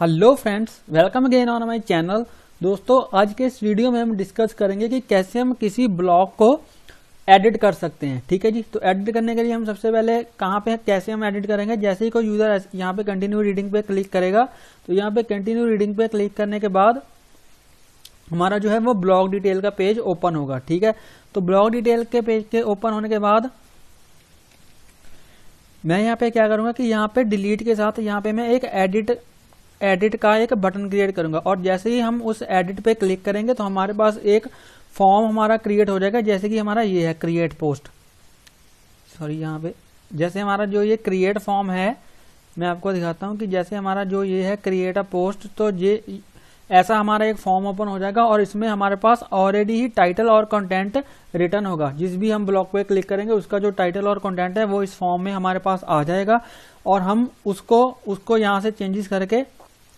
Hello friends, welcome again on my channel. दोस्तों, आज के इस वीडियो में हम डिस्कस करेंगे कि कैसे हम किसी ब्लॉग को एडिट कर सकते हैं। ठीक है जी। तो एडिट करने के लिए हम सबसे पहले कहाँ पे कैसे हम एडिट करेंगे, जैसे ही कोई यूजर यहाँ पे कंटिन्यू रीडिंग पे क्लिक करेगा तो यहाँ पे कंटिन्यू रीडिंग पे क्लिक करने के बाद हमारा जो है वो ब्लॉग डिटेल का पेज ओपन होगा। ठीक है। तो ब्लॉग डिटेल के पेज के ओपन होने के बाद मैं यहाँ पे क्या करूंगा कि यहाँ पे डिलीट के साथ यहाँ पे मैं एक एडिट का एक बटन क्रिएट करूंगा, और जैसे ही हम उस एडिट पे क्लिक करेंगे तो हमारे पास एक फॉर्म हमारा क्रिएट हो जाएगा। जैसे कि हमारा ये है क्रिएट पोस्ट, सॉरी यहाँ पे जैसे हमारा जो ये क्रिएट फॉर्म है, मैं आपको दिखाता हूँ कि जैसे हमारा जो ये है क्रिएट अ पोस्ट, तो ये ऐसा हमारा एक फॉर्म ओपन हो जाएगा और इसमें हमारे पास ऑलरेडी ही टाइटल और कंटेंट रिटर्न होगा। जिस भी हम ब्लॉग पे क्लिक करेंगे उसका जो टाइटल और कंटेंट है वो इस फॉर्म में हमारे पास आ जाएगा, और हम उसको यहाँ से चेंजेस करके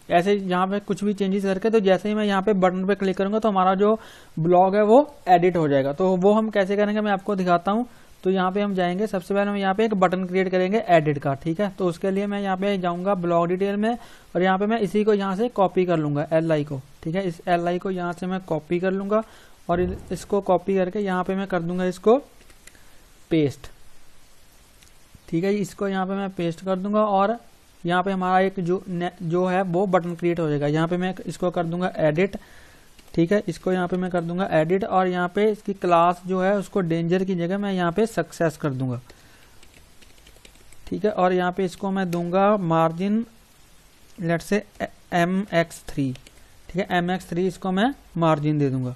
ऐसे यहाँ पे कुछ भी चेंजेस करके, तो जैसे ही मैं यहाँ पे बटन पे क्लिक करूंगा तो हमारा जो ब्लॉग है वो एडिट हो जाएगा। तो वो हम कैसे करेंगे मैं आपको दिखाता हूँ। तो यहाँ पे हम जाएंगे, सबसे पहले हम यहाँ पे एक बटन क्रिएट करेंगे एडिट का। ठीक है। तो उसके लिए मैं यहाँ पे जाऊंगा ब्लॉग डिटेल में, और यहाँ पे मैं इसी को यहाँ से कॉपी कर लूंगा, LI को। ठीक है। इस LI को यहाँ से मैं कॉपी कर लूंगा और इसको कॉपी करके यहाँ पे मैं कर दूंगा इसको पेस्ट। ठीक है। इसको यहाँ पे मैं पेस्ट कर दूंगा और यहाँ पे हमारा एक जो है वो बटन क्रिएट हो जाएगा। यहाँ पे मैं इसको कर दूंगा एडिट। ठीक है। इसको यहाँ पे मैं कर दूंगा एडिट, और यहाँ पे इसकी क्लास जो है उसको डेंजर की जगह मैं यहाँ पे सक्सेस कर दूंगा। ठीक है। और यहाँ पे इसको मैं दूंगा मार्जिन लेट से MX3। ठीक है। MX3 इसको मैं मार्जिन दे दूंगा।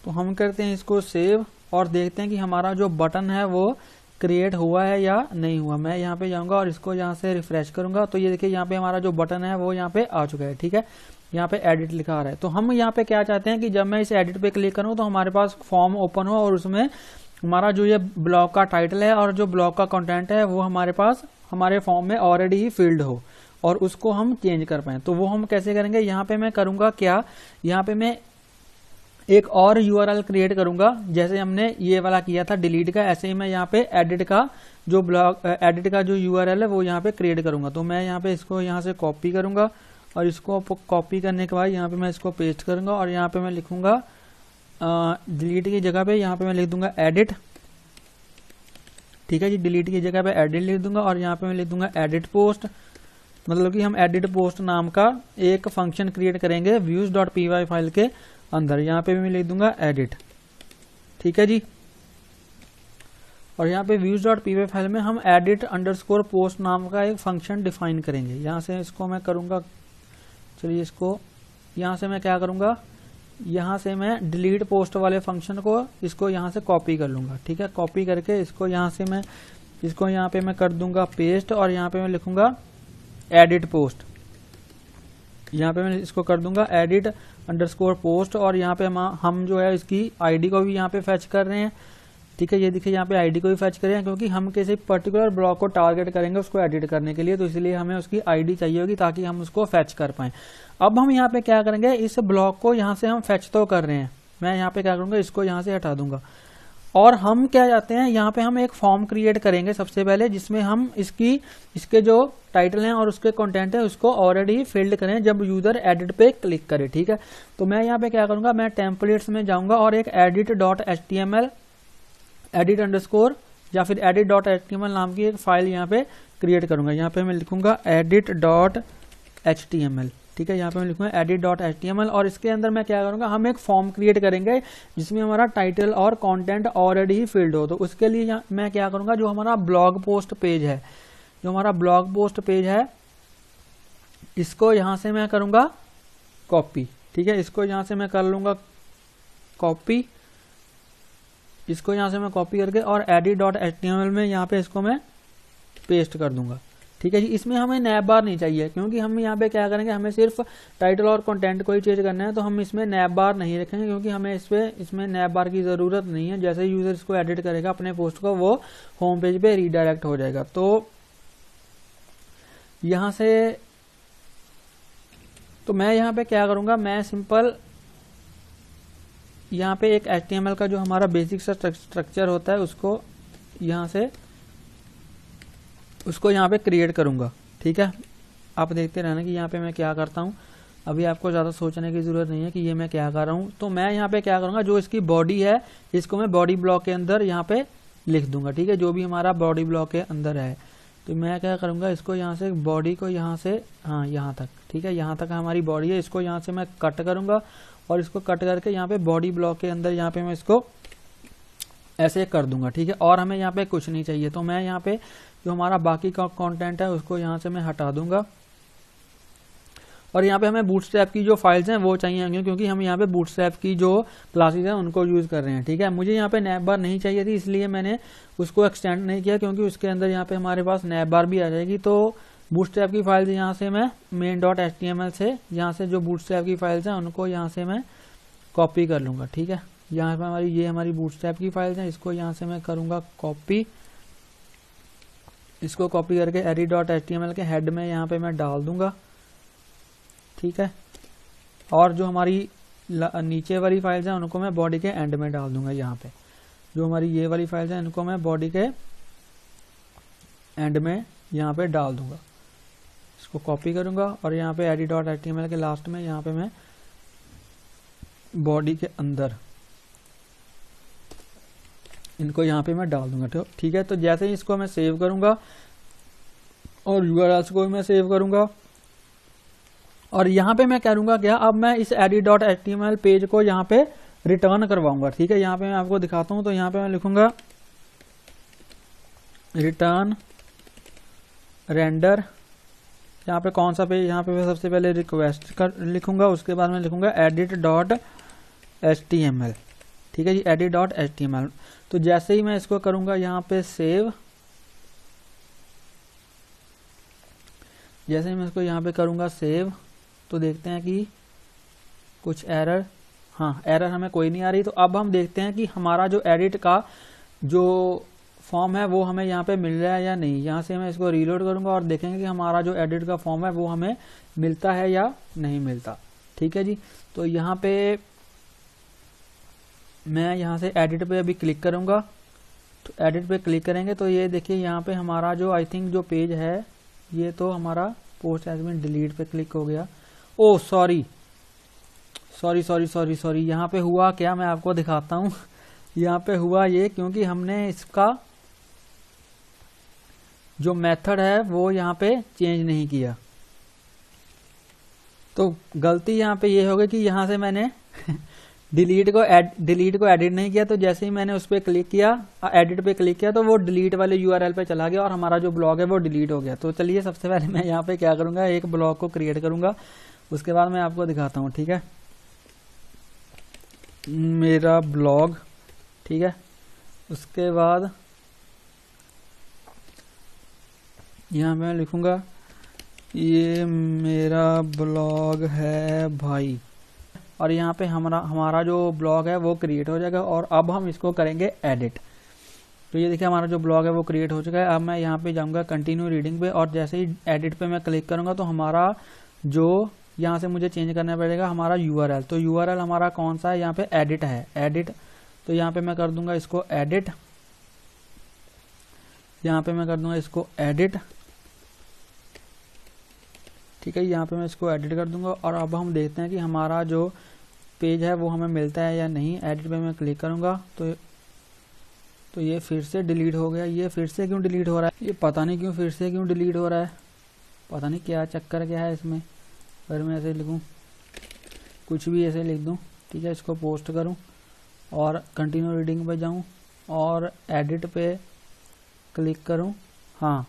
तो हम करते हैं इसको सेव और देखते हैं कि हमारा जो बटन है वो क्रिएट हुआ है या नहीं हुआ। मैं यहाँ पे जाऊंगा और इसको यहाँ से रिफ्रेश करूंगा, तो ये देखिए यहाँ पे हमारा जो बटन है वो यहाँ पे आ चुका है। ठीक है। यहाँ पे एडिट लिखा आ रहा है। तो हम यहाँ पे क्या चाहते हैं कि जब मैं इस एडिट पे क्लिक करूँ तो हमारे पास फॉर्म ओपन हो और उसमें हमारा जो ये ब्लॉग का टाइटल है और जो ब्लॉग का कंटेंट है वो हमारे पास हमारे फॉर्म में ऑलरेडी ही फिल्ड हो और उसको हम चेंज कर पाए। तो वो हम कैसे करेंगे, यहाँ पे मैं करूंगा क्या, यहाँ पे मैं एक और URL क्रिएट करूंगा। जैसे हमने ये वाला किया था डिलीट का, ऐसे ही मैं यहाँ पे एडिट का जो URL है वो यहाँ पे क्रिएट करूंगा। तो मैं यहाँ पे इसको यहाँ से कॉपी करूंगा और इसको कॉपी करने के बाद यहाँ पे मैं इसको पेस्ट करूंगा और यहाँ पे मैं लिखूंगा डिलीट की जगह पे यहाँ पे मैं लिख दूंगा एडिट। ठीक है जी। डिलीट की जगह पे एडिट लिख दूंगा और यहाँ पे मैं लिख दूंगा एडिट पोस्ट। मतलब कि हम एडिट पोस्ट नाम का एक फंक्शन क्रिएट करेंगे views.py फाइल के अंदर। यहाँ पे मैं लिख दूंगा एडिट। ठीक है जी। और यहाँ पे views.py फाइल में हम एडिट अंडरस्कोर पोस्ट नाम का एक फंक्शन डिफाइन करेंगे। यहाँ से इसको मैं करूंगा, चलिए इसको यहाँ से मैं क्या करूंगा, यहाँ से मैं डिलीट पोस्ट वाले फंक्शन को इसको यहाँ से कॉपी कर लूंगा। ठीक है। कॉपी करके इसको यहाँ से मैं इसको यहाँ पे मैं कर दूंगा पेस्ट, और यहाँ पे मैं लिखूंगा एडिट पोस्ट। यहाँ पे मैं इसको कर दूंगा एडिट अंडरस्कोर पोस्ट, और यहाँ पे हम जो है इसकी ID को भी यहाँ पे फैच कर रहे हैं। ठीक है। ये देखिए यहाँ पे ID को भी फैच कर रहे हैं, क्योंकि हम किसी पर्टिकुलर ब्लॉक को टारगेट करेंगे उसको एडिट करने के लिए, तो इसलिए हमें उसकी ID चाहिए होगी ताकि हम उसको फैच कर पाए। अब हम यहाँ पे क्या करेंगे, इस ब्लॉक को यहाँ से हम फैच तो कर रहे हैं, मैं यहाँ पे क्या करूंगा, इसको यहाँ से हटा दूंगा। और हम क्या चाहते हैं, यहाँ पे हम एक फॉर्म क्रिएट करेंगे सबसे पहले, जिसमें हम इसके जो टाइटल हैं और उसके कंटेंट है उसको ऑलरेडी फिल्ड करें जब यूजर एडिट पे क्लिक करे। ठीक है। तो मैं यहाँ पे क्या करूंगा, मैं टेम्पलेट्स में जाऊंगा और एक edit.html एडिट अंडरस्कोर या फिर edit.html नाम की एक फाइल यहाँ पे क्रिएट करूंगा। यहाँ पे मैं लिखूंगा edit.html। ठीक है। यहाँ पे मैं लिखूंगा edit.html, और इसके अंदर मैं क्या करूंगा, हम एक फॉर्म क्रिएट करेंगे जिसमें हमारा टाइटल और कंटेंट ऑलरेडी ही फिल्ड हो। तो उसके लिए मैं क्या करूंगा, जो हमारा ब्लॉग पोस्ट पेज है, इसको यहाँ से मैं करूंगा कॉपी। ठीक है। इसको यहाँ से मैं कर लूंगा कॉपी, इसको यहाँ से मैं कॉपी करके और edit.html में यहाँ पे इसको मैं पेस्ट कर दूंगा। ठीक है जी। इसमें हमें नैप बार नहीं चाहिए, क्योंकि हम यहाँ पे क्या करेंगे, हमें सिर्फ टाइटल और कंटेंट को ही चेंज करना है, तो हम इसमें नैप बार नहीं रखेंगे, क्योंकि हमें इसमें नैप बार की जरूरत नहीं है। जैसे यूजर इसको एडिट करेगा अपने पोस्ट को, वो होम पेज पे रीडायरेक्ट हो जाएगा। तो यहाँ से तो मैं यहाँ पे क्या करूंगा, मैं सिंपल यहाँ पे एक HTML का जो हमारा बेसिक सा स्ट्रक्चर होता है उसको यहाँ पे क्रिएट करूंगा। ठीक है। आप देखते रहना कि यहाँ पे मैं क्या करता हूँ। अभी आपको ज़्यादा सोचने की ज़रूरत नहीं है कि ये मैं क्या कर रहा हूँ। तो मैं यहाँ पे क्या करूँगा, जो इसकी बॉडी है इसको मैं बॉडी ब्लॉक के अंदर यहाँ पे लिख दूंगा, ठीक है, जो भी हमारा बॉडी ब्लॉक के अंदर है। तो मैं क्या करूँगा, इसको यहाँ से बॉडी को यहाँ से हाँ यहाँ तक, ठीक है, यहाँ तक हमारी बॉडी है, इसको यहाँ से मैं कट करूँगा और इसको कट करके यहाँ पे बॉडी ब्लॉक के अंदर यहाँ पे मैं इसको ऐसे कर दूंगा, ठीक है। और हमें यहाँ पे कुछ नहीं चाहिए, तो मैं यहाँ पे जो हमारा बाकी का कंटेंट है उसको यहाँ से मैं हटा दूंगा। और यहाँ पे हमें बूटस्ट्रैप की जो फाइल्स हैं वो चाहिए, क्योंकि हम यहाँ पे बूटस्ट्रैप की जो क्लासेस हैं उनको यूज़ कर रहे हैं, ठीक है। मुझे यहाँ पे नैप बार नहीं चाहिए थी, इसलिए मैंने उसको एक्सटेंड नहीं किया, क्योंकि उसके अंदर यहाँ पे हमारे पास नैप बार भी आ जाएगी। तो बूटस्ट्रैप की फाइल्स यहाँ से मैं main.html से यहाँ से जो बूटस्ट्रैप की फाइल्स हैं उनको यहाँ से मैं कॉपी कर लूँगा, ठीक है। यहाँ पे हमारी बूटस्ट्रैप की फाइल्स हैं, इसको यहाँ से मैं करूँगा कॉपी। इसको कॉपी करके edit.html के हेड में यहाँ पे मैं डाल दूंगा, ठीक है। और जो हमारी नीचे वाली फाइल्स हैं उनको मैं बॉडी के एंड में डाल दूंगा। यहाँ पे जो हमारी ये वाली फाइल्स हैं इनको मैं बॉडी के एंड में यहाँ पे डाल दूंगा। इसको कॉपी करूंगा और यहाँ पे edit.html के लास्ट में यहाँ पे मैं बॉडी के अंदर इनको यहाँ पे मैं डाल दूंगा, ठीक है। तो जैसे ही इसको मैं सेव करूंगा और URLs को मैं सेव करूंगा, और यहाँ पे मैं करूंगा क्या, अब मैं इस edit.html पेज को यहाँ पे रिटर्न करवाऊंगा, ठीक है। यहाँ पे मैं आपको दिखाता हूँ, तो यहाँ पे मैं लिखूंगा रिटर्न रेंडर। यहाँ पे कौन सा पेज, यहाँ पे मैं सबसे पहले रिक्वेस्ट कर लिखूंगा, उसके बाद मैं लिखूंगा edit.html, ठीक है जी, edit.html। तो जैसे ही मैं इसको करूंगा यहाँ पे सेव, जैसे ही मैं इसको यहाँ पे करूंगा सेव, तो देखते हैं कि कुछ एरर, हाँ एरर हमें कोई नहीं आ रही। तो अब हम देखते हैं कि हमारा जो एडिट का जो फॉर्म है वो हमें यहाँ पे मिल रहा है या नहीं। यहाँ से मैं इसको रीलोड करूंगा और देखेंगे कि हमारा जो एडिट का फॉर्म है वो हमें मिलता है या नहीं मिलता, ठीक है जी। तो यहाँ पे मैं यहाँ से एडिट पे अभी क्लिक करूंगा, तो एडिट पे क्लिक करेंगे तो ये देखिए यहाँ पे हमारा जो आई थिंक जो पेज है ये तो हमारा पोस्ट हैज बीन डिलीट पे क्लिक हो गया। ओ सॉरी, यहाँ पे हुआ क्या, मैं आपको दिखाता हूँ। यहाँ पे हुआ ये, क्योंकि हमने इसका जो मेथड है वो यहाँ पे चेंज नहीं किया। तो गलती यहाँ पे ये हो गई कि यहाँ से मैंने डिलीट को एडिट नहीं किया। तो जैसे ही मैंने उस पर क्लिक किया, एडिट पे क्लिक किया, तो वो डिलीट वाले URL पे चला गया और हमारा जो ब्लॉग है वो डिलीट हो गया। तो चलिए सबसे पहले मैं यहाँ पे क्या करूँगा, एक ब्लॉग को क्रिएट करूँगा, उसके बाद मैं आपको दिखाता हूँ, ठीक है। मेरा ब्लॉग, ठीक है, उसके बाद यहाँ मैं लिखूँगा ये मेरा ब्लॉग है भाई, और यहाँ पे हमारा जो ब्लॉग है वो क्रिएट हो जाएगा। और अब हम इसको करेंगे एडिट। तो ये देखिए हमारा जो ब्लॉग है वो क्रिएट हो चुका है। अब मैं यहाँ पे जाऊँगा कंटिन्यू रीडिंग पे, और जैसे ही एडिट पे मैं क्लिक करूँगा तो हमारा जो यहाँ से मुझे चेंज करना पड़ेगा हमारा URL। तो URL हमारा कौन सा है, यहाँ पे एडिट है, एडिट। तो यहाँ पे मैं कर दूंगा इसको एडिट, यहाँ पे मैं कर दूंगा इसको एडिट, ठीक है। यहाँ पे मैं इसको एडिट कर दूंगा। और अब हम देखते हैं कि हमारा जो पेज है वो हमें मिलता है या नहीं। एडिट पे मैं क्लिक करूंगा तो ये फिर से डिलीट हो गया। ये फिर से क्यों डिलीट हो रहा है, ये पता नहीं क्यों फिर से क्यों डिलीट हो रहा है, पता नहीं क्या चक्कर क्या है इसमें। अगर मैं ऐसे लिखूं, कुछ भी ऐसे लिख दूं, ठीक है, इसको पोस्ट करूं और कंटिन्यू रीडिंग पे जाऊं और एडिट पे क्लिक करूं, हाँ,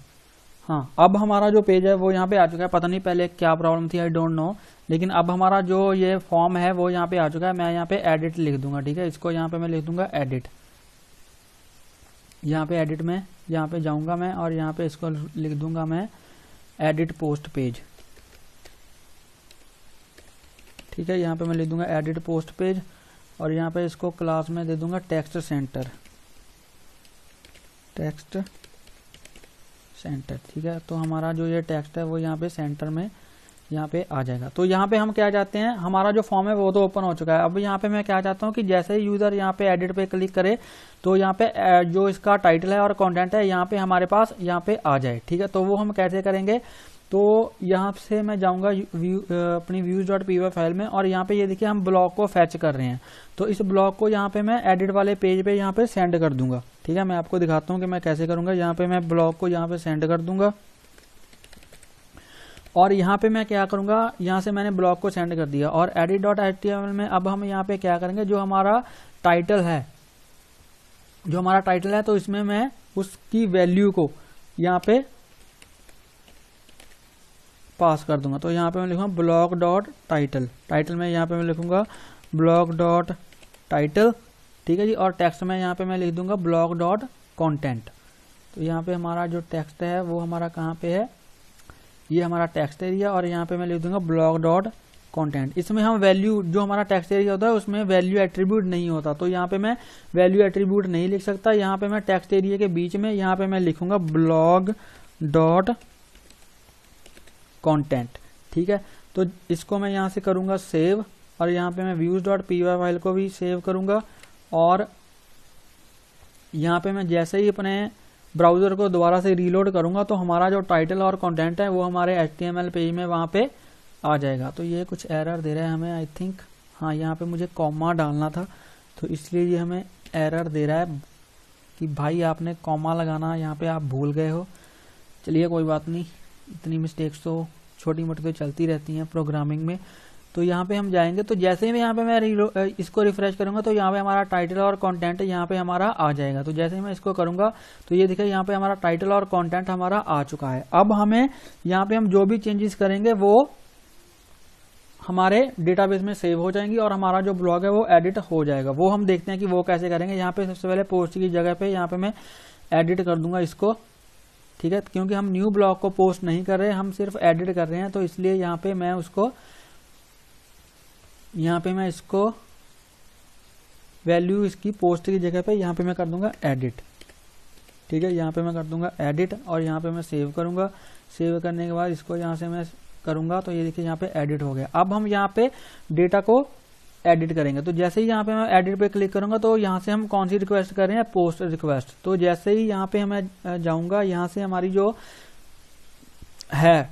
अब हमारा जो पेज है वो यहाँ पे आ चुका है। पता नहीं पहले क्या प्रॉब्लम थी, आई डोंट नो, लेकिन अब हमारा जो ये फॉर्म है वो यहाँ पे आ चुका है। मैं यहाँ पे एडिट लिख दूंगा, ठीक है, इसको यहाँ पे मैं लिख दूंगा एडिट। यहाँ पे एडिट में यहाँ पे जाऊंगा मैं और यहाँ पे इसको लिख दूंगा मैं एडिट पोस्ट पेज, ठीक है। यहाँ पे मैं लिख दूंगा एडिट पोस्ट पेज और यहाँ पे इसको क्लास में दे दूंगा टेक्स्ट सेंटर, ठीक है। तो हमारा जो ये टेक्स्ट है वो यहाँ पे सेंटर में यहाँ पे आ जाएगा। तो यहाँ पे हम क्या चाहते हैं, हमारा जो फॉर्म है वो तो ओपन हो चुका है। अब यहाँ पे मैं क्या चाहता हूँ कि जैसे ही यूजर यहाँ पे एडिट पे क्लिक करे तो यहाँ पे जो इसका टाइटल है और कंटेंट है यहाँ पे हमारे पास यहाँ पे आ जाए, ठीक है। तो वो हम कैसे करेंगे, तो यहाँ से मैं जाऊंगा अपनी views.py फाइल में, और यहाँ पे ये देखिए हम ब्लॉक को फैच कर रहे हैं। तो इस ब्लॉक को यहाँ पे मैं एडिट वाले पेज पे यहाँ पे सेंड कर दूंगा। ठीक है, मैं आपको दिखाता हूँ कि मैं कैसे करूंगा। यहाँ पे मैं ब्लॉक को यहाँ पे सेंड कर दूंगा, और यहाँ पे मैं क्या करूंगा, यहाँ से मैंने ब्लॉक को सेंड कर दिया, और edit.html में अब हम यहाँ पे क्या करेंगे, जो हमारा टाइटल है, तो इसमें मैं उसकी वैल्यू को यहाँ पे पास कर दूंगा। तो यहाँ पे मैं लिखूंगा blog.title, टाइटल में यहाँ पे मैं लिखूंगा blog.title। ठीक है जी, और टेक्स्ट में यहाँ पे मैं लिख दूंगा blog.content। तो यहाँ पे हमारा जो टेक्स्ट है वो हमारा कहाँ पे है, ये हमारा टेक्स्ट एरिया, और यहाँ पे मैं लिख दूंगा blog.content। इसमें हम वैल्यू, जो हमारा टेक्स्ट एरिया होता है उसमें वैल्यू एट्रीब्यूट नहीं होता, तो यहाँ पे मैं वैल्यू एट्रीब्यूट नहीं लिख सकता। यहाँ पे मैं टेक्स्ट एरिया के बीच में यहाँ पे मैं लिखूंगा blog.content। ठीक है, तो इसको मैं यहाँ से करूंगा सेव, और यहाँ पे मैं views.py फाइल को भी सेव करूंगा, और यहाँ पे मैं जैसे ही अपने ब्राउजर को दोबारा से रीलोड करूंगा तो हमारा जो टाइटल और कंटेंट है वो हमारे HTML पेज में वहाँ पे आ जाएगा। तो ये कुछ एरर दे रहा है हमें, आई थिंक, हाँ यहाँ पे मुझे कॉमा डालना था, तो इसलिए ये हमें एरर दे रहा है कि भाई आपने कॉमा लगाना यहाँ पे आप भूल गए हो। चलिए कोई बात नहीं, इतनी मिस्टेक्स तो छोटी मोटी तो चलती रहती हैं प्रोग्रामिंग में। तो यहाँ पे हम जाएंगे, तो जैसे ही यहाँ पे मैं इसको रिफ्रेश करूंगा तो यहाँ पे हमारा टाइटल और कंटेंट यहाँ पे हमारा आ जाएगा। तो जैसे ही मैं इसको करूंगा तो ये देखिए यहाँ पे हमारा टाइटल और कंटेंट हमारा आ चुका है। अब हमें यहाँ पे हम जो भी चेंजेस करेंगे वो हमारे डेटाबेस में सेव हो जाएंगी, और हमारा जो ब्लॉग है वो एडिट हो जाएगा। वो हम देखते हैं कि वो कैसे करेंगे। यहाँ पे सबसे पहले पोस्ट की जगह पे यहाँ पे मैं एडिट कर दूंगा इसको। ठीक है, क्योंकि हम न्यू ब्लॉग को पोस्ट नहीं कर रहे, हम सिर्फ एडिट कर रहे हैं, तो इसलिए यहाँ पे मैं इसको वैल्यू इसकी पोस्ट की जगह पे यहाँ पे मैं कर दूंगा एडिट। ठीक है, यहाँ पे मैं कर दूंगा एडिट, और यहाँ पे मैं सेव करूंगा। सेव करने के बाद इसको यहाँ से मैं करूंगा, तो ये देखिए यहाँ पे एडिट हो गया। अब हम यहाँ पे डेटा को एडिट करेंगे। तो जैसे ही यहाँ पे मैं एडिट पे क्लिक करूंगा तो यहाँ से हम कौन सी रिक्वेस्ट कर रहे हैं, पोस्ट रिक्वेस्ट। तो जैसे ही यहाँ पे मैं जाऊंगा, यहाँ से हमारी जो है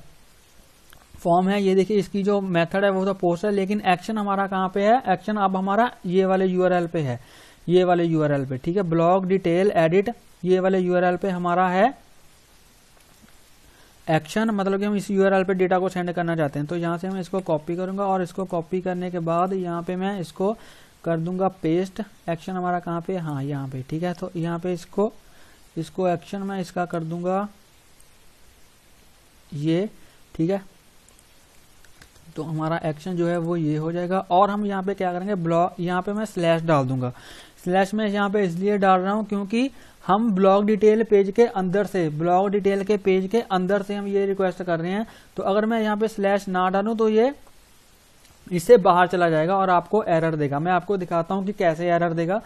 फॉर्म है, ये देखिए इसकी जो मेथड है वो तो पोस्ट है, लेकिन एक्शन हमारा कहाँ पे है, एक्शन अब हमारा ये वाले यूआरएल पे है, ये वाले यूआरएल पे। ठीक है, ब्लॉग डिटेल एडिट, ये वाले यूआरएल पे हमारा है एक्शन, मतलब कि हम इस यूआरएल पे डेटा को सेंड करना चाहते हैं। तो यहाँ से मैं इसको कॉपी करूंगा, और इसको कॉपी करने के बाद यहाँ पे मैं इसको कर दूंगा पेस्ट। एक्शन हमारा कहाँ पे, हाँ यहाँ पे। ठीक है, तो यहाँ पे इसको एक्शन मैं इसका कर दूंगा ये। ठीक है, तो हमारा एक्शन जो है वो ये हो जाएगा। और हम यहाँ पे क्या करेंगे, ब्लॉग, यहाँ पे मैं स्लैश डाल दूंगा। स्लैश में यहाँ पे इसलिए डाल रहा हूँ क्योंकि हम ब्लॉग डिटेल पेज के अंदर से, ब्लॉग डिटेल के पेज के अंदर से हम ये रिक्वेस्ट कर रहे हैं। तो अगर मैं यहाँ पे स्लैश ना डालूं तो ये इससे बाहर चला जाएगा और आपको एरर देगा। मैं आपको दिखाता हूँ कि कैसे एरर देगा।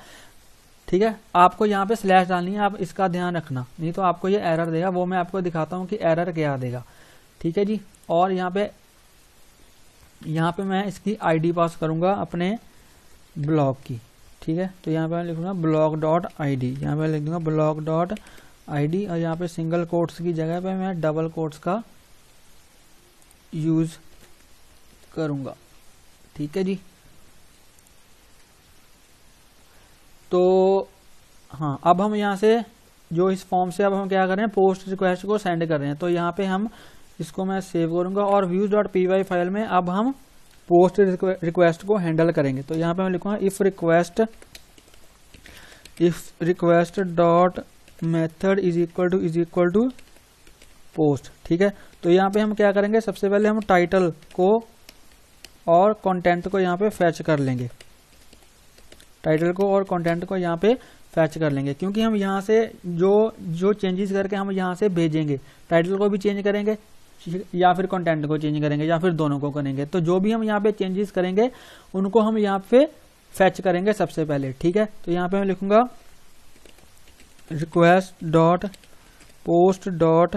ठीक है, आपको यहाँ पे स्लैश डालनी है, आप इसका ध्यान रखना, नहीं तो आपको ये एरर देगा। वो मैं आपको दिखाता हूँ कि एरर क्या देगा। ठीक है जी, और यहाँ पे मैं इसकी आईडी पास करूंगा अपने ब्लॉग की। ठीक है, तो यहाँ पे मैं लिखूंगा blog.id, यहाँ पे लिख दूंगा blog.id, और यहाँ पे सिंगल कोट्स की जगह पे मैं डबल कोट्स का यूज करूंगा। ठीक है जी, तो हाँ, अब हम यहाँ से जो इस फॉर्म से अब हम क्या कर रहे हैं, पोस्ट रिक्वेस्ट को सेंड कर रहे हैं। तो यहाँ पे हम इसको मैं सेव करूंगा, और views.py फाइल में अब हम पोस्ट रिक्वेस्ट को हैंडल करेंगे। तो यहाँ पे मैं लिखूंगा if request dot method is equal to post. ठीक है, तो यहाँ पे हम क्या करेंगे, सबसे पहले हम टाइटल को और कंटेंट को यहाँ पे फैच कर लेंगे। टाइटल को और कंटेंट को यहाँ पे फैच कर लेंगे, क्योंकि हम यहाँ से जो चेंजेस करके हम यहाँ से भेजेंगे, टाइटल को भी चेंज करेंगे या फिर कंटेंट को चेंज करेंगे या फिर दोनों को करेंगे। तो जो भी हम यहाँ पे चेंजेस करेंगे उनको हम यहाँ पे फैच करेंगे सबसे पहले। ठीक है, तो यहाँ पे मैं लिखूंगा request dot post dot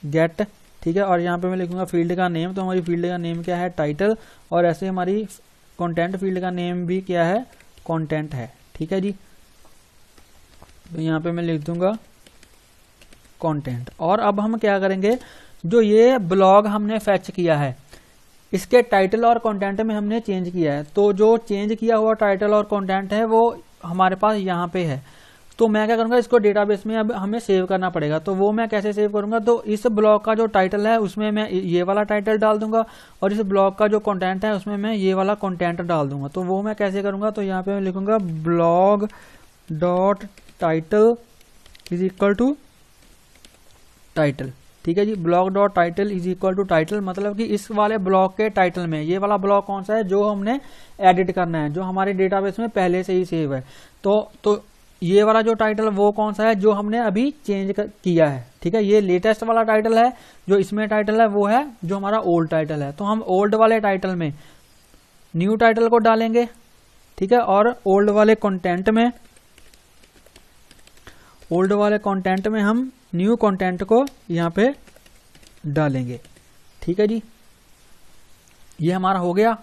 gate. ठीक है, और यहाँ पे मैं लिखूंगा फील्ड का नेम। तो हमारी फील्ड का नेम क्या है, टाइटल, और ऐसे हमारी कंटेंट फील्ड का नेम भी क्या है, कंटेंट है। ठीक है जी, तो यहाँ पे मैं लिख दूंगा कंटेंट। और अब हम क्या करेंगे, जो ये ब्लॉग हमने फेच किया है इसके टाइटल और कंटेंट में हमने चेंज किया है, तो जो चेंज किया हुआ टाइटल और कंटेंट है वो हमारे पास यहाँ पे है। तो मैं क्या करूँगा, इसको डेटाबेस में अब हमें सेव करना पड़ेगा। तो वो मैं कैसे सेव करूँगा, तो इस ब्लॉग का जो टाइटल है उसमें मैं ये वाला टाइटल डाल दूंगा और इस ब्लॉग का जो कंटेंट है उसमें मैं ये वाला कंटेंट डाल दूंगा। तो वो मैं कैसे करूँगा, तो यहाँ पे मैं लिखूंगा blog dot title is equal to title. ठीक है जी, blog dot title is equal to title, मतलब कि इस वाले ब्लॉग के टाइटल में ये वाला ब्लॉग कौन सा है जो हमने एडिट करना है, जो हमारे डेटाबेस में पहले से ही सेव है। तो ये वाला जो टाइटल वो कौन सा है जो हमने अभी चेंज किया है। ठीक है, ये लेटेस्ट वाला टाइटल है, जो इसमें टाइटल है वो है जो हमारा ओल्ड टाइटल है। तो हम ओल्ड वाले टाइटल में न्यू टाइटल को डालेंगे। ठीक है, और ओल्ड वाले कंटेंट में हम न्यू कंटेंट को यहाँ पे डालेंगे। ठीक है जी, ये हमारा हो गया।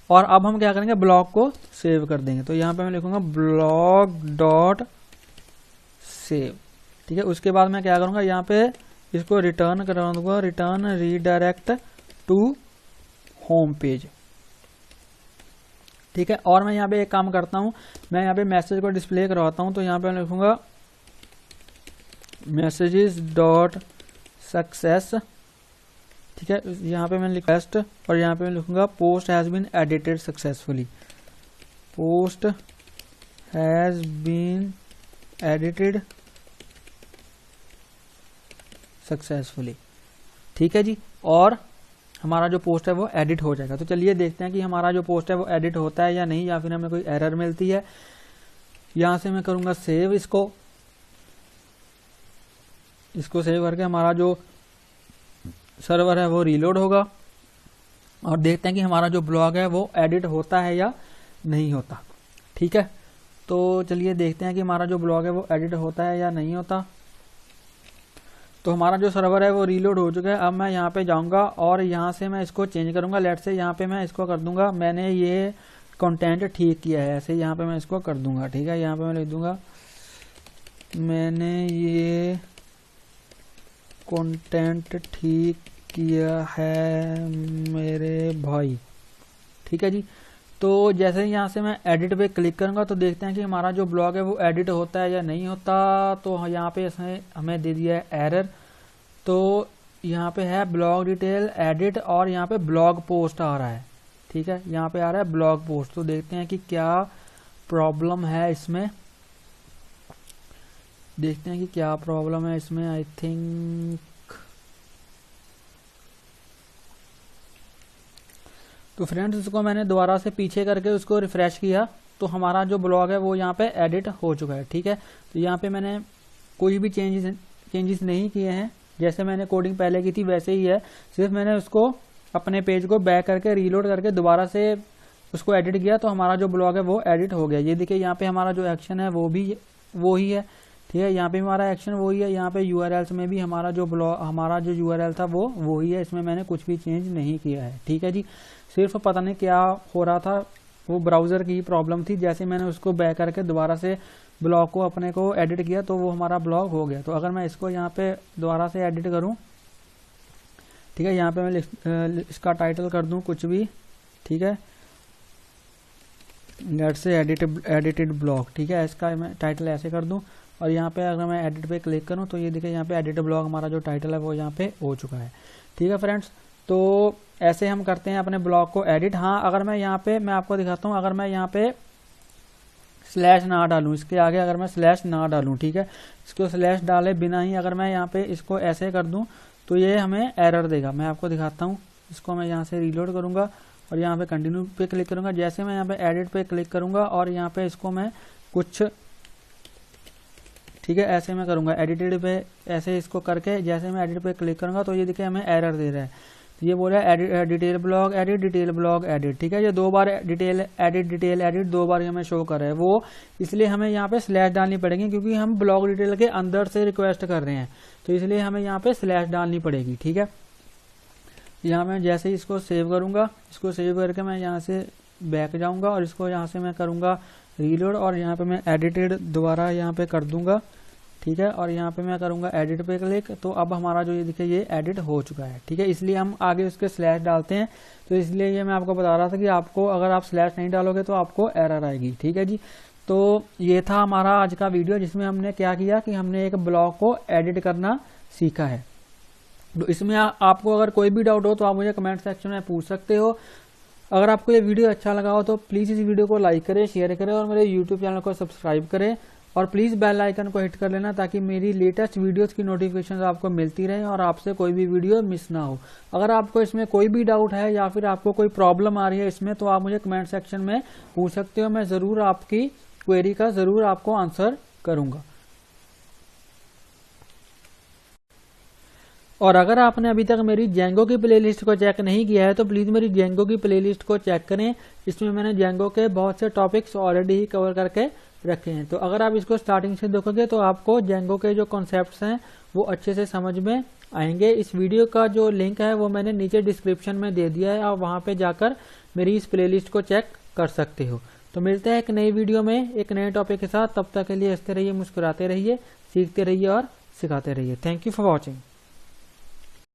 और अब हम क्या करेंगे, ब्लॉग को सेव कर देंगे। तो यहाँ पे मैं लिखूंगा ब्लॉग डॉट सेव। ठीक है, उसके बाद मैं क्या करूंगा, यहाँ पे इसको रिटर्न करा दूंगा, return redirect to home page. ठीक है, और मैं यहाँ पे एक काम करता हूँ, मैं यहाँ पे मैसेज को डिस्प्ले करवाता हूँ। तो यहाँ पे मैं लिखूंगा मैसेजेस डॉट सक्सेस। ठीक है, यहाँ पे मैं रिक्वेस्ट और यहाँ पे मैं लिखूंगा post has been edited successfully. Post has been edited successfully. ठीक है जी, और हमारा जो पोस्ट है वो एडिट हो जाएगा। तो चलिए देखते हैं कि हमारा जो पोस्ट है वो एडिट होता है या नहीं, या फिर हमें कोई एरर मिलती है। यहां से मैं करूंगा सेव, इसको सेव करके हमारा जो सर्वर है वो रीलोड होगा और देखते हैं कि हमारा जो ब्लॉग है वो एडिट होता है या नहीं होता। ठीक है, तो चलिए देखते हैं कि हमारा जो ब्लॉग है वो एडिट होता है या नहीं होता। तो हमारा जो सर्वर है वो रीलोड हो चुका है। अब मैं यहाँ पे जाऊंगा और यहाँ से मैं इसको चेंज करूंगा। लेट से यहाँ पे मैं इसको कर दूंगा, मैंने ये कंटेंट ठीक किया है, ऐसे यहाँ पे मैं इसको कर दूंगा। ठीक है, यहाँ पे मैं लिख दूंगा मैंने ये कंटेंट ठीक किया है मेरे भाई। ठीक है जी, तो जैसे ही यहाँ से मैं एडिट पे क्लिक करूंगा तो देखते हैं कि हमारा जो ब्लॉग है वो एडिट होता है या नहीं होता। तो यहाँ पे इसने हमें दे दिया है एरर। तो यहाँ पे है ब्लॉग डिटेल एडिट और यहाँ पे ब्लॉग पोस्ट आ रहा है। ठीक है, यहाँ पे आ रहा है ब्लॉग पोस्ट। तो देखते हैं कि क्या प्रॉब्लम है इसमें, देखते हैं कि क्या प्रॉब्लम है इसमें। आई थिंक तो फ्रेंड्स इसको मैंने दोबारा से पीछे करके उसको रिफ्रेश किया तो हमारा जो ब्लॉग है वो यहाँ पे एडिट हो चुका है। ठीक है, तो यहाँ पे मैंने कोई भी चेंजेस नहीं किए हैं, जैसे मैंने कोडिंग पहले की थी वैसे ही है। सिर्फ मैंने उसको अपने पेज को बैक करके रीलोड करके दोबारा से उसको एडिट किया तो हमारा जो ब्लॉग है वो एडिट हो गया। ये देखिए यहाँ पे हमारा जो एक्शन है वो भी वही है। ठीक है, यहाँ पे हमारा एक्शन वही है। यहाँ पे यूआरएल्स में भी हमारा जो यूआरएल था वो वही है, इसमें मैंने कुछ भी चेंज नहीं किया है। ठीक है जी, सिर्फ पता नहीं क्या हो रहा था, वो ब्राउजर की प्रॉब्लम थी। जैसे मैंने उसको बैक करके दोबारा से ब्लॉग को अपने को एडिट किया तो वो हमारा ब्लॉग हो गया। तो अगर मैं इसको यहाँ पे दोबारा से एडिट करूँ, ठीक है, यहाँ पे मैं इसका टाइटल कर दूँ कुछ भी। ठीक है, लेट्स से एडिटेड ब्लॉग। ठीक है, इसका मैं टाइटल ऐसे कर दूँ और यहाँ पे अगर मैं एडिट पे क्लिक करूँ तो ये देखिए यहाँ पे एडिट ब्लॉग हमारा जो टाइटल है वो यहाँ पे हो चुका है। ठीक है फ्रेंड्स, तो ऐसे हम करते हैं अपने ब्लॉग को एडिट। हाँ, अगर मैं यहाँ पे मैं आपको दिखाता हूँ, अगर मैं यहाँ पे स्लैश ना डालूँ, इसके आगे अगर मैं स्लैश ना डालूँ, ठीक है, इसको स्लैश डाले बिना ही अगर मैं यहाँ पे इसको ऐसे कर दूँ तो ये हमें एरर देगा। मैं आपको दिखाता हूँ, इसको मैं यहाँ से रीलोड करूँगा और यहाँ पे कंटिन्यू पे क्लिक करूँगा। जैसे मैं यहाँ पे एडिट पे क्लिक करूँगा और यहाँ पे इसको मैं कुछ, ठीक है, ऐसे मैं करूँगा एडिटेड पे, ऐसे इसको करके जैसे मैं एडिट पे क्लिक करूँगा तो ये देखिए हमें एरर दे रहा है। ये बोल रहा है detail blog edit, detail blog edit. ठीक है, ये दो बार डिटेल एडिट दो बार हमें शो कर रहा है। वो इसलिए हमें यहाँ पे स्लैश डालनी पड़ेगी क्योंकि हम ब्लॉग डिटेल के अंदर से रिक्वेस्ट कर रहे हैं, तो इसलिए हमें यहाँ पे स्लैश डालनी पड़ेगी। ठीक है, यहाँ मैं जैसे ही इसको सेव करूँगा, इसको सेव करके मैं यहाँ से बैक जाऊँगा और इसको यहाँ से मैं करूँगा रीलोड और यहाँ पे मैं एडिटेड दोबारा यहाँ पे कर दूंगा ठीक है। और यहाँ पे मैं करूँगा एडिट पे क्लिक, तो अब हमारा जो ये देखिए ये एडिट हो चुका है, ठीक है। इसलिए हम आगे उसके स्लैश डालते हैं, तो इसलिए ये मैं आपको बता रहा था कि आपको अगर आप स्लैश नहीं डालोगे तो आपको एरर आएगी, ठीक है जी। तो ये था हमारा आज का वीडियो, जिसमें हमने क्या किया कि हमने एक ब्लॉग को एडिट करना सीखा है। तो इसमें आपको अगर कोई भी डाउट हो तो आप मुझे कमेंट सेक्शन में पूछ सकते हो। अगर आपको ये वीडियो अच्छा लगा हो तो प्लीज़ इस वीडियो को लाइक करें, शेयर करें और मेरे यूट्यूब चैनल को सब्सक्राइब करें, और प्लीज़ बेल आइकन को हिट कर लेना ताकि मेरी लेटेस्ट वीडियोस की नोटिफिकेशन आपको मिलती रहे और आपसे कोई भी वीडियो मिस ना हो। अगर आपको इसमें कोई भी डाउट है या फिर आपको कोई प्रॉब्लम आ रही है इसमें, तो आप मुझे कमेंट सेक्शन में पूछ सकते हो, मैं ज़रूर आपकी क्वेरी का ज़रूर आपको आंसर करूँगा। और अगर आपने अभी तक मेरी जेंगो की प्लेलिस्ट को चेक नहीं किया है तो प्लीज़ मेरी जेंगो की प्लेलिस्ट को चेक करें। इसमें मैंने जेंगो के बहुत से टॉपिक्स ऑलरेडी ही कवर करके रखे हैं। तो अगर आप इसको स्टार्टिंग से देखोगे तो आपको जेंगो के जो कॉन्सेप्ट्स हैं वो अच्छे से समझ में आएंगे। इस वीडियो का जो लिंक है वो मैंने नीचे डिस्क्रिप्शन में दे दिया है, आप वहाँ पे जाकर मेरी इस प्लेलिस्ट को चेक कर सकते हो। तो मिलते हैं एक नई वीडियो में एक नए टॉपिक के साथ, तब तक के लिए हंसते रहिए, मुस्कुराते रहिए, सीखते रहिए और सिखाते रहिए। Thank you for watching.